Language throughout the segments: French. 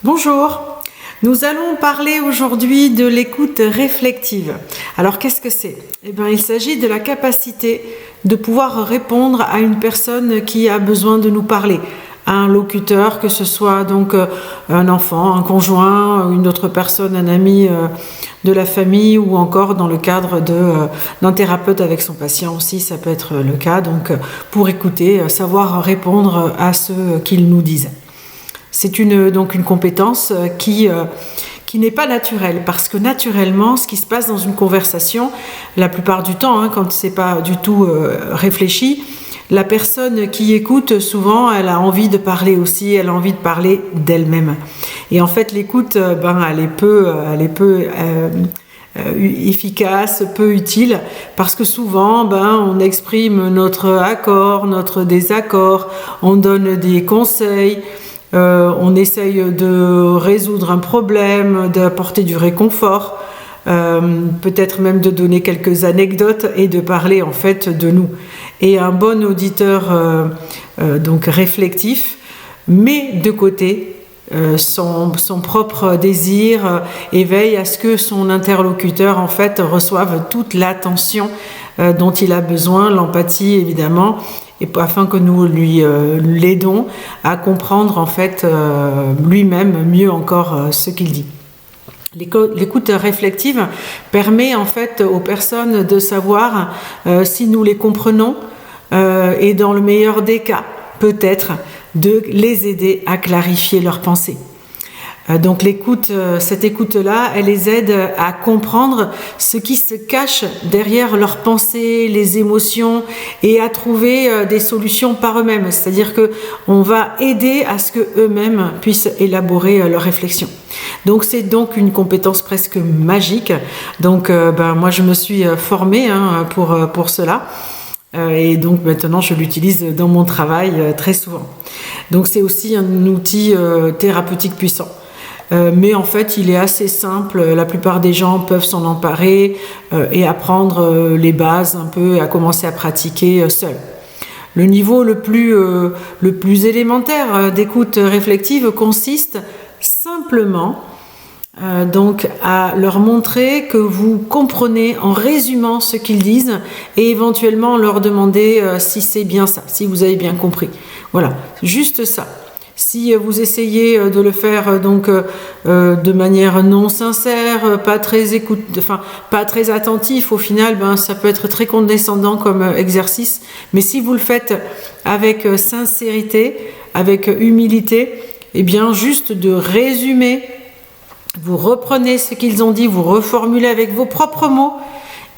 Bonjour, nous allons parler aujourd'hui de l'écoute réflexive. Alors qu'est-ce que c'est ? Il s'agit de la capacité de pouvoir répondre à une personne qui a besoin de nous parler, à un locuteur, que ce soit donc un enfant, un conjoint, une autre personne, un ami de la famille ou encore dans le cadre d'un thérapeute avec son patient aussi, ça peut être le cas, donc pour écouter, savoir répondre à ce qu'ils nous disent. C'est donc une compétence qui n'est pas naturelle, parce que naturellement, ce qui se passe dans une conversation, la plupart du temps, quand c'est pas du tout réfléchi, la personne qui écoute, souvent, elle a envie de parler aussi, elle a envie de parler d'elle-même. Et en fait, l'écoute, elle est peu efficace, peu utile, parce que souvent, on exprime notre accord, notre désaccord, on donne des conseils. On essaye de résoudre un problème, d'apporter du réconfort, peut-être même de donner quelques anecdotes et de parler en fait de nous. Et un bon auditeur donc réflectif met de côté son propre désir et veille à ce que son interlocuteur en fait reçoive toute l'attention dont il a besoin, l'empathie évidemment, et afin que nous l'aidons à comprendre en fait lui-même mieux encore ce qu'il dit. L'écoute réflexive permet en fait aux personnes de savoir si nous les comprenons et dans le meilleur des cas, peut-être de les aider à clarifier leurs pensées. Donc cette écoute-là, elle les aide à comprendre ce qui se cache derrière leurs pensées, les émotions, et à trouver des solutions par eux-mêmes. C'est-à-dire que on va aider à ce que eux-mêmes puissent élaborer leurs réflexions. Donc c'est donc une compétence presque magique. Donc moi je me suis formée pour cela. Et donc maintenant je l'utilise dans mon travail très souvent. Donc c'est aussi un outil thérapeutique puissant. Mais en fait, il est assez simple. La plupart des gens peuvent s'en emparer et apprendre les bases un peu, à commencer à pratiquer seuls. Le niveau le plus élémentaire d'écoute réflexive consiste simplement donc à leur montrer que vous comprenez en résumant ce qu'ils disent et éventuellement leur demander si c'est bien ça, si vous avez bien compris. Voilà, juste ça. Si vous essayez de le faire donc de manière non sincère, pas très attentif, au final, ça peut être très condescendant comme exercice. Mais si vous le faites avec sincérité, avec humilité, juste de résumer, vous reprenez ce qu'ils ont dit, vous reformulez avec vos propres mots.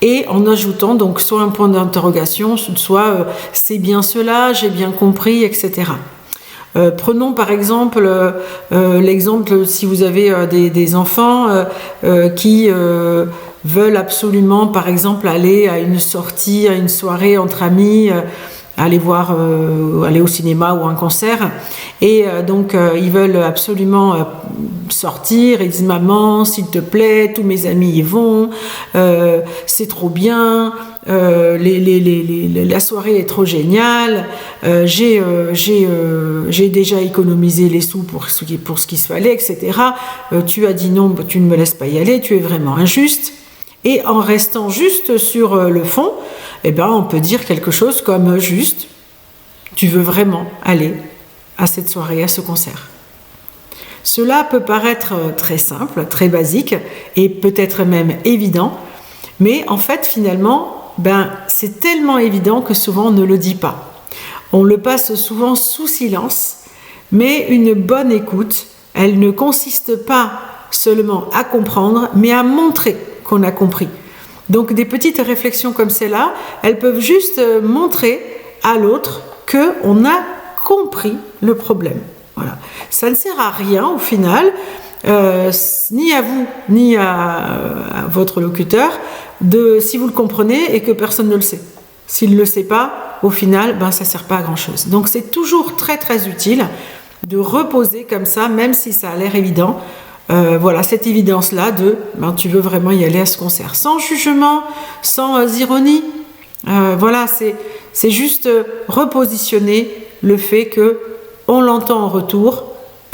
Et en ajoutant donc soit un point d'interrogation, soit c'est bien cela, j'ai bien compris, etc. Prenons par exemple l'exemple si vous avez des enfants qui veulent absolument par exemple aller à une sortie, à une soirée entre amis, aller au cinéma ou à un concert, et donc ils veulent absolument sortir, ils disent maman s'il te plaît, tous mes amis y vont, c'est trop bien, la soirée est trop géniale, j'ai déjà économisé les sous pour ce qu'il se fallait, etc. Tu as dit non, tu ne me laisses pas y aller, tu es vraiment injuste. Et en restant juste sur le fond, on peut dire quelque chose comme juste, tu veux vraiment aller à cette soirée, à ce concert. Cela peut paraître très simple, très basique et peut-être même évident, mais en fait finalement, c'est tellement évident que souvent on ne le dit pas. On le passe souvent sous silence, mais une bonne écoute, elle ne consiste pas seulement à comprendre, mais à montrer qu'on a compris. Donc des petites réflexions comme celle-là, elles peuvent juste montrer à l'autre qu'on a compris le problème. Voilà. Ça ne sert à rien au final, ni à vous, ni à votre locuteur, si vous le comprenez et que personne ne le sait. S'il ne le sait pas, au final, ça ne sert pas à grand-chose. Donc c'est toujours très très utile de reposer comme ça, même si ça a l'air évident, cette évidence-là de tu veux vraiment y aller à ce concert, sans jugement, sans ironie. C'est juste repositionner le fait que on l'entend en retour,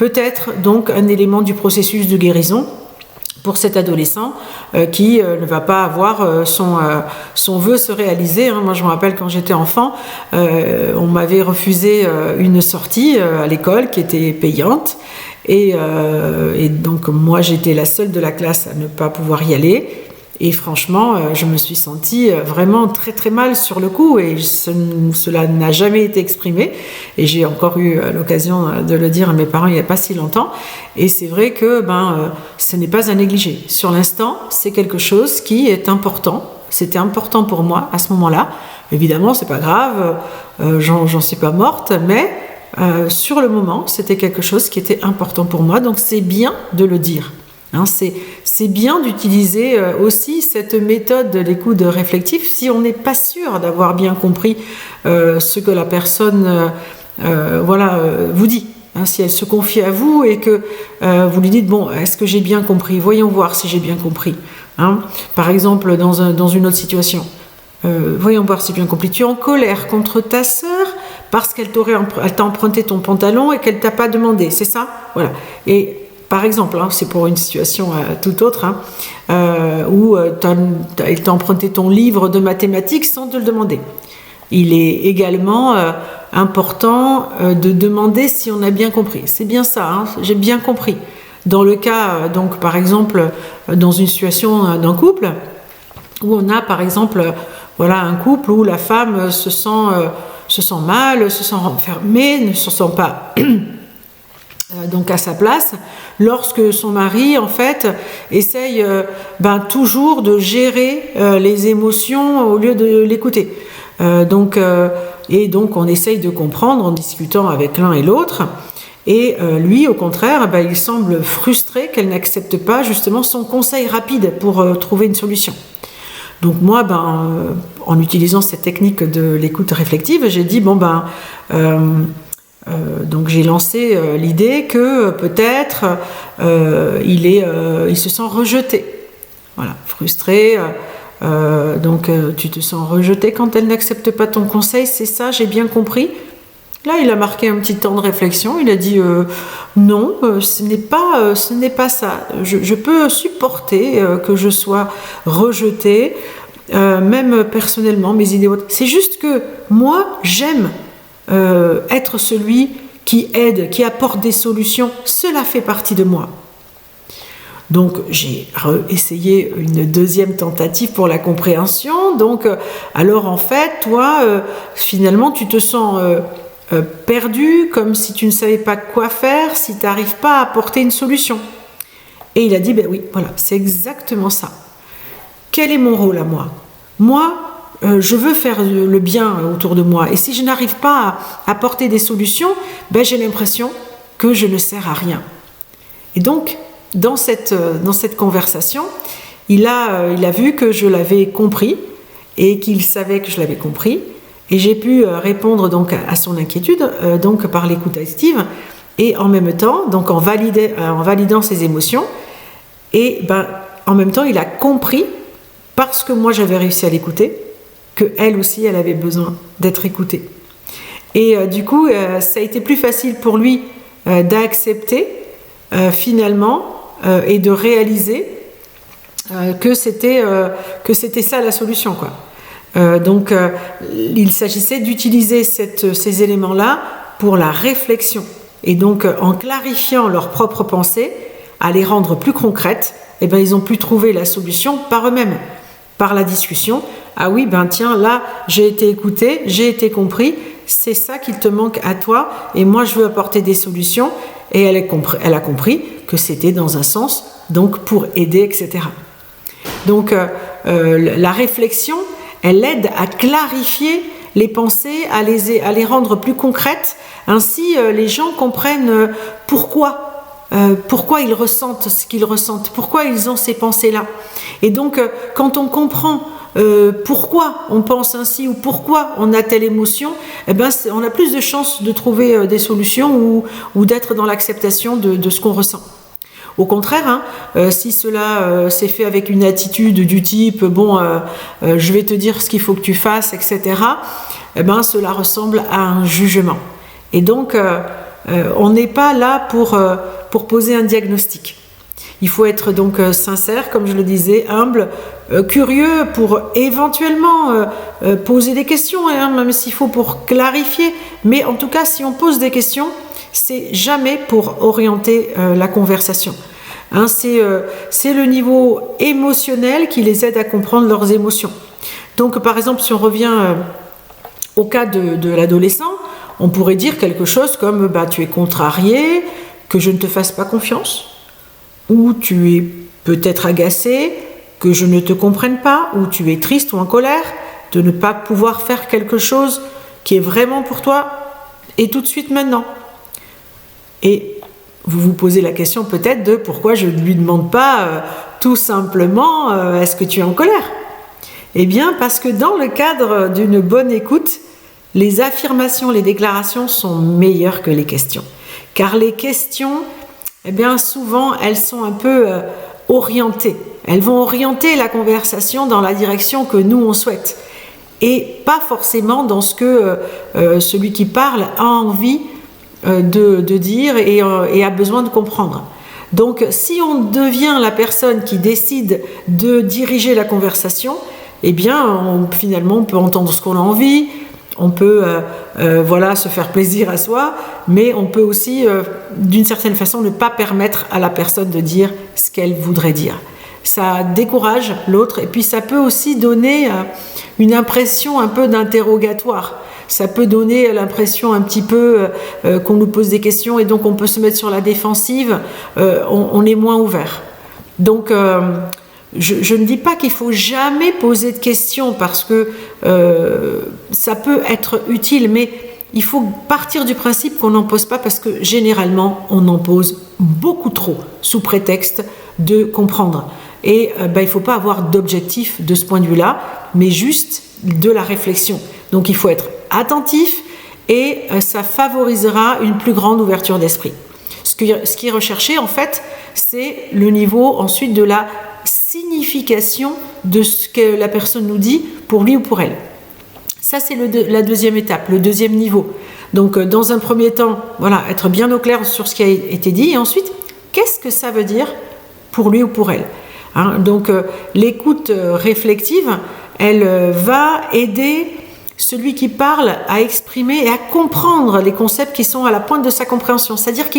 peut être donc un élément du processus de guérison pour cet adolescent qui ne va pas avoir son vœu se réaliser. Hein. Moi, je me rappelle quand j'étais enfant, on m'avait refusé une sortie à l'école qui était payante. Et donc, moi, j'étais la seule de la classe à ne pas pouvoir y aller. Et franchement, je me suis sentie vraiment très très mal sur le coup et cela n'a jamais été exprimé. Et j'ai encore eu l'occasion de le dire à mes parents il n'y a pas si longtemps. Et c'est vrai que ce n'est pas à négliger. Sur l'instant, c'est quelque chose qui est important. C'était important pour moi à ce moment-là. Évidemment, c'est pas grave, j'en suis pas morte, mais sur le moment, c'était quelque chose qui était important pour moi. Donc c'est bien de le dire. Hein, c'est bien d'utiliser aussi cette méthode de l'écoute réflective si on n'est pas sûr d'avoir bien compris ce que la personne vous dit. Hein, si elle se confie à vous et que vous lui dites bon, est-ce que j'ai bien compris? Voyons voir si j'ai bien compris. Hein, par exemple, dans une autre situation, voyons voir si j'ai bien compris. Tu es en colère contre ta sœur parce qu'elle t'a emprunté ton pantalon et qu'elle t'a pas demandé, c'est ça? Voilà. Et par exemple, hein, c'est pour une situation tout autre, hein, où elle t'a emprunté ton livre de mathématiques sans te le demander. Il est également important de demander si on a bien compris. C'est bien ça, hein, j'ai bien compris. Dans le cas, donc, par exemple, dans une situation d'un couple, où on a, par exemple, un couple où la femme se sent mal, se sent renfermée, ne se sent pas... donc à sa place, lorsque son mari en fait essaye toujours de gérer les émotions au lieu de l'écouter. Donc on essaye de comprendre en discutant avec l'un et l'autre. Et lui, au contraire, il semble frustré qu'elle n'accepte pas justement son conseil rapide pour trouver une solution. Donc moi, en utilisant cette technique de l'écoute réflective, j'ai dit donc j'ai lancé l'idée que peut-être il se sent rejeté, voilà, frustré. Donc tu te sens rejeté quand elle n'accepte pas ton conseil, c'est ça, j'ai bien compris. Là, il a marqué un petit temps de réflexion. Il a dit non, ce n'est pas ça. Je peux supporter que je sois rejeté, même personnellement, mes idées. C'est juste que moi, j'aime être celui qui aide, qui apporte des solutions, cela fait partie de moi. Donc j'ai essayé une deuxième tentative pour la compréhension. Donc alors en fait, toi, finalement, tu te sens perdu, comme si tu ne savais pas quoi faire, si tu n'arrives pas à apporter une solution. Et il a dit, oui, voilà, c'est exactement ça. Quel est mon rôle à moi? Moi, je veux faire le bien autour de moi. Et si je n'arrive pas à apporter des solutions, j'ai l'impression que je ne sers à rien. Et donc, dans cette conversation, il a vu que je l'avais compris et qu'il savait que je l'avais compris. Et j'ai pu répondre donc à son inquiétude donc par l'écoute active et en même temps, donc en validant ses émotions. Et en même temps, il a compris, parce que moi j'avais réussi à l'écouter, qu'elle aussi, elle avait besoin d'être écoutée. Et du coup, ça a été plus facile pour lui d'accepter finalement et de réaliser que c'était ça la solution, quoi. Donc, il s'agissait d'utiliser ces éléments-là pour la réflexion. Et donc, en clarifiant leurs propres pensées, à les rendre plus concrètes, ils ont pu trouver la solution par eux-mêmes, par la discussion. Ah oui, tiens, là, j'ai été écouté, j'ai été compris, c'est ça qu'il te manque à toi, et moi, je veux apporter des solutions. Et elle a compris que c'était dans un sens, donc pour aider, etc. Donc, la réflexion, elle aide à clarifier les pensées, à les rendre plus concrètes. Ainsi, les gens comprennent pourquoi ils ressentent ce qu'ils ressentent, pourquoi ils ont ces pensées-là. Et donc, quand on comprend pourquoi on pense ainsi ou pourquoi on a telle émotion, on a plus de chances de trouver des solutions ou d'être dans l'acceptation de ce qu'on ressent. Au contraire, si cela s'est fait avec une attitude du type je vais te dire ce qu'il faut que tu fasses, etc., cela ressemble à un jugement. Et donc on n'est pas là pour poser un diagnostic. Il faut être donc sincère, comme je le disais, humble, curieux pour éventuellement poser des questions, hein, même s'il faut pour clarifier. Mais en tout cas, si on pose des questions, c'est jamais pour orienter la conversation. Hein, c'est le niveau émotionnel qui les aide à comprendre leurs émotions. Donc, par exemple, si on revient au cas de l'adolescent, on pourrait dire quelque chose comme tu es contrarié, que je ne te fasse pas confiance, ou tu es peut-être agacé, que je ne te comprenne pas, ou tu es triste ou en colère, de ne pas pouvoir faire quelque chose qui est vraiment pour toi et tout de suite maintenant. Et vous vous posez la question peut-être de pourquoi je ne lui demande pas tout simplement est-ce que tu es en colère ? Eh bien parce que dans le cadre d'une bonne écoute, les affirmations, les déclarations sont meilleures que les questions. Car les questions, eh bien souvent elles sont un peu orientées. Elles vont orienter la conversation dans la direction que nous on souhaite. Et pas forcément dans ce que celui qui parle a envie de dire et a besoin de comprendre. Donc si on devient la personne qui décide de diriger la conversation, eh bien finalement on peut entendre ce qu'on a envie, on peut se faire plaisir à soi, mais on peut aussi d'une certaine façon ne pas permettre à la personne de dire ce qu'elle voudrait dire. Ça décourage l'autre et puis ça peut aussi donner une impression un peu d'interrogatoire. Ça peut donner l'impression un petit peu qu'on nous pose des questions et donc on peut se mettre sur la défensive, on est moins ouvert. Donc je ne dis pas qu'il faut jamais poser de questions parce que ça peut être utile, mais il faut partir du principe qu'on n'en pose pas parce que généralement on en pose beaucoup trop sous prétexte de comprendre. Et il ne faut pas avoir d'objectif de ce point de vue-là, mais juste de la réflexion. Donc il faut être attentif et ça favorisera une plus grande ouverture d'esprit. Ce qui est recherché en fait, c'est le niveau ensuite de la signification de ce que la personne nous dit pour lui ou pour elle. Ça c'est la deuxième étape, le deuxième niveau. Donc dans un premier temps, être bien au clair sur ce qui a été dit et ensuite, qu'est-ce que ça veut dire pour lui ou pour elle ? Hein, donc l'écoute réflexive, elle va aider celui qui parle à exprimer et à comprendre les concepts qui sont à la pointe de sa compréhension, c'est-à-dire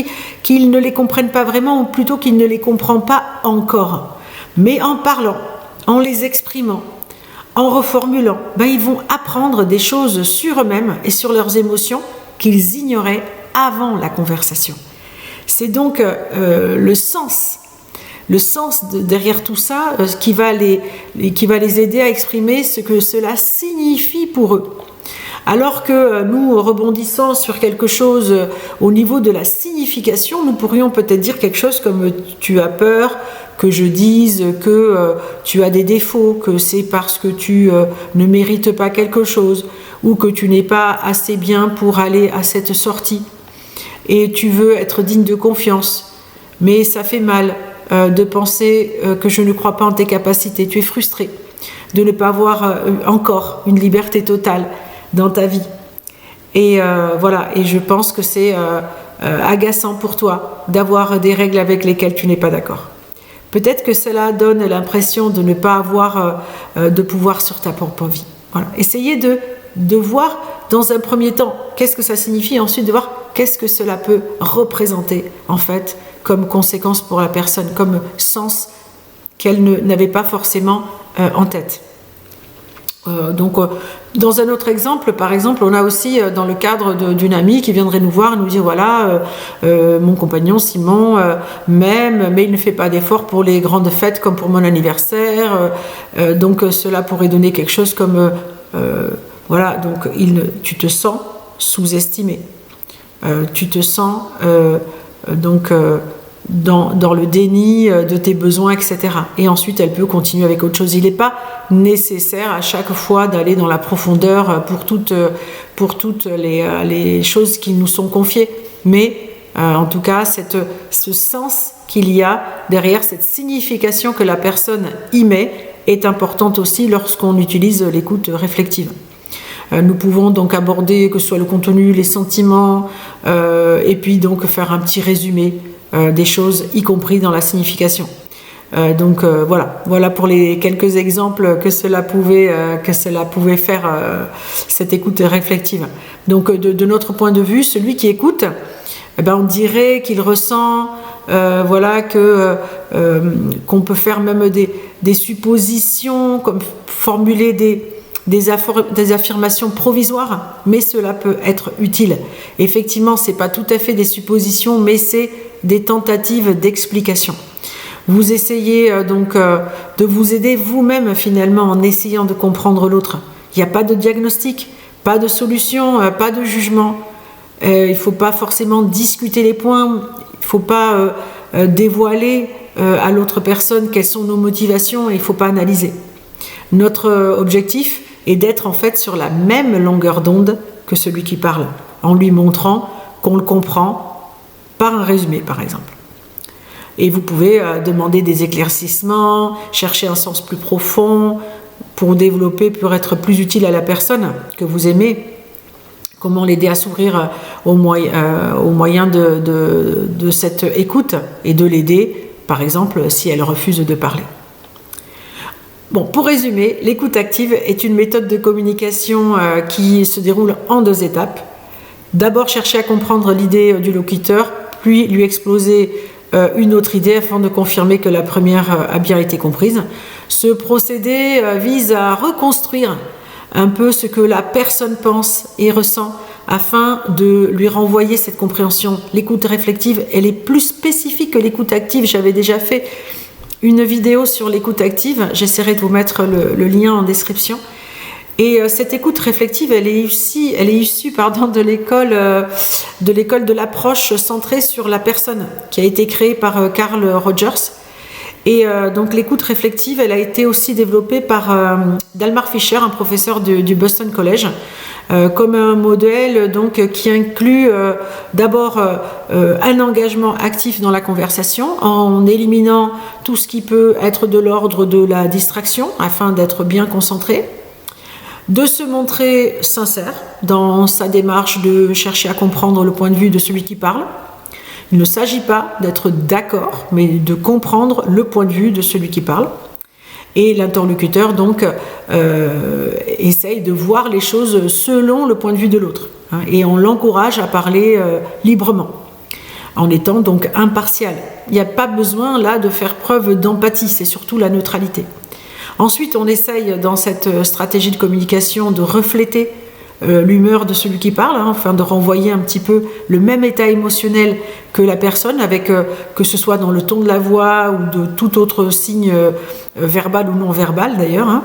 qu'il ne les comprenne pas vraiment ou plutôt qu'il ne les comprend pas encore. Mais en parlant, en les exprimant, en reformulant, ils vont apprendre des choses sur eux-mêmes et sur leurs émotions qu'ils ignoraient avant la conversation. C'est donc le sens derrière tout ça qui va les aider à exprimer ce que cela signifie pour eux. Alors que nous rebondissant sur quelque chose au niveau de la signification, nous pourrions peut-être dire quelque chose comme tu as peur que je dise que tu as des défauts, que c'est parce que tu ne mérites pas quelque chose ou que tu n'es pas assez bien pour aller à cette sortie et tu veux être digne de confiance, mais ça fait mal de penser que je ne crois pas en tes capacités, tu es frustré de ne pas avoir encore une liberté totale dans ta vie. Et et je pense que c'est agaçant pour toi d'avoir des règles avec lesquelles tu n'es pas d'accord. Peut-être que cela donne l'impression de ne pas avoir de pouvoir sur ta propre vie. Voilà. Essayez de voir dans un premier temps qu'est-ce que ça signifie et ensuite de voir qu'est-ce que cela peut représenter en fait comme conséquence pour la personne, comme sens qu'elle n'avait pas forcément en tête. Dans un autre exemple, par exemple, on a aussi dans le cadre d'une amie qui viendrait nous voir et nous dire mon compagnon Simon m'aime, mais il ne fait pas d'efforts pour les grandes fêtes comme pour mon anniversaire. Donc cela pourrait donner quelque chose comme tu te sens sous-estimé. Tu te sens dans le déni de tes besoins, etc. Et ensuite, elle peut continuer avec autre chose. Il n'est pas nécessaire à chaque fois d'aller dans la profondeur pour toutes les choses qui nous sont confiées. Mais en tout cas, ce sens qu'il y a derrière, cette signification que la personne y met, est importante aussi lorsqu'on utilise l'écoute réflexive. Nous pouvons donc aborder que ce soit le contenu, les sentiments, et puis donc faire un petit résumé des choses, y compris dans la signification. Voilà pour les quelques exemples que cela pouvait faire, cette écoute réflexive. Donc de notre point de vue, celui qui écoute, on dirait qu'il ressent qu'on peut faire même des suppositions, comme formuler des affirmations provisoires, mais cela peut être utile. Effectivement, c'est pas tout à fait des suppositions, mais c'est des tentatives d'explication. Vous essayez de vous aider vous-même finalement en essayant de comprendre l'autre. Il n'y a pas de diagnostic, pas de solution, pas de jugement. Il ne faut pas forcément discuter les points, il ne faut pas dévoiler à l'autre personne quelles sont nos motivations et il ne faut pas analyser. Notre objectif est d'être en fait sur la même longueur d'onde que celui qui parle, en lui montrant qu'on le comprend par un résumé par exemple. Et vous pouvez demander des éclaircissements, chercher un sens plus profond pour développer, pour être plus utile à la personne que vous aimez. Comment l'aider à s'ouvrir au moyen de cette écoute et de l'aider, par exemple, si elle refuse de parler. Bon, pour résumer, l'écoute active est une méthode de communication qui se déroule en 2 étapes. D'abord, chercher à comprendre l'idée du locuteur, puis lui exposer une autre idée afin de confirmer que la première a bien été comprise. Ce procédé vise à reconstruire un peu ce que la personne pense et ressent afin de lui renvoyer cette compréhension. L'écoute réflexive, elle est plus spécifique que l'écoute active. J'avais déjà fait une vidéo sur l'écoute active, j'essaierai de vous mettre le lien en description. Et cette écoute réflexive, elle est issue de l'école de l'approche centrée sur la personne, qui a été créée par Carl Rogers. Et donc l'écoute réflexive, elle a été aussi développée par Dalmar Fisher, un professeur du Boston College, comme un modèle donc qui inclut d'abord un engagement actif dans la conversation en éliminant tout ce qui peut être de l'ordre de la distraction afin d'être bien concentré, de se montrer sincère dans sa démarche de chercher à comprendre le point de vue de celui qui parle. Il ne s'agit pas d'être d'accord, mais de comprendre le point de vue de celui qui parle. Et l'interlocuteur, donc, essaye de voir les choses selon le point de vue de l'autre. Et on l'encourage à parler librement, en étant donc impartial. Il n'y a pas besoin, là, de faire preuve d'empathie, c'est surtout la neutralité. Ensuite, on essaye, dans cette stratégie de communication, de refléter l'humeur de celui qui parle, afin de renvoyer un petit peu le même état émotionnel que la personne, avec que ce soit dans le ton de la voix ou de tout autre signe verbal ou non verbal d'ailleurs,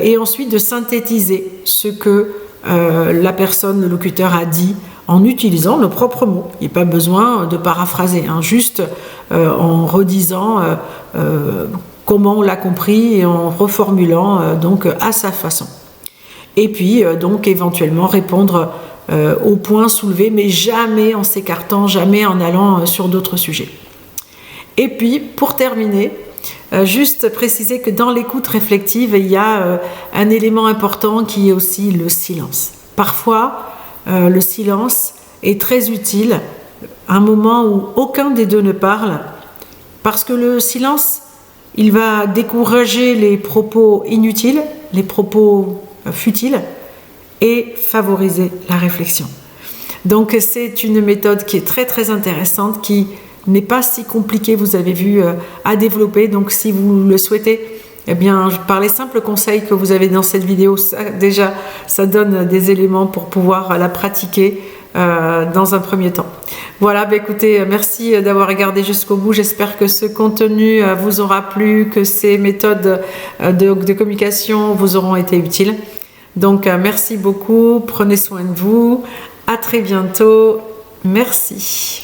et ensuite de synthétiser ce que la personne, le locuteur a dit en utilisant nos propres mots. Il n'y a pas besoin de paraphraser, juste en redisant comment on l'a compris et en reformulant donc à sa façon. Et puis donc éventuellement répondre aux points soulevés, mais jamais en s'écartant, jamais en allant sur d'autres sujets. Et puis pour terminer, juste préciser que dans l'écoute réflexive, il y a un élément important qui est aussi le silence. Parfois, le silence est très utile à un moment où aucun des deux ne parle, parce que le silence, il va décourager les propos inutiles, les propos futiles, et favoriser la réflexion. Donc c'est une méthode qui est très très intéressante, qui n'est pas si compliquée, vous avez vu, à développer. Donc si vous le souhaitez, eh bien par les simples conseils que vous avez dans cette vidéo, ça donne des éléments pour pouvoir la pratiquer dans un premier temps. Voilà, écoutez, merci d'avoir regardé jusqu'au bout. J'espère que ce contenu vous aura plu, que ces méthodes de communication vous auront été utiles. Donc merci beaucoup, prenez soin de vous, à très bientôt, merci.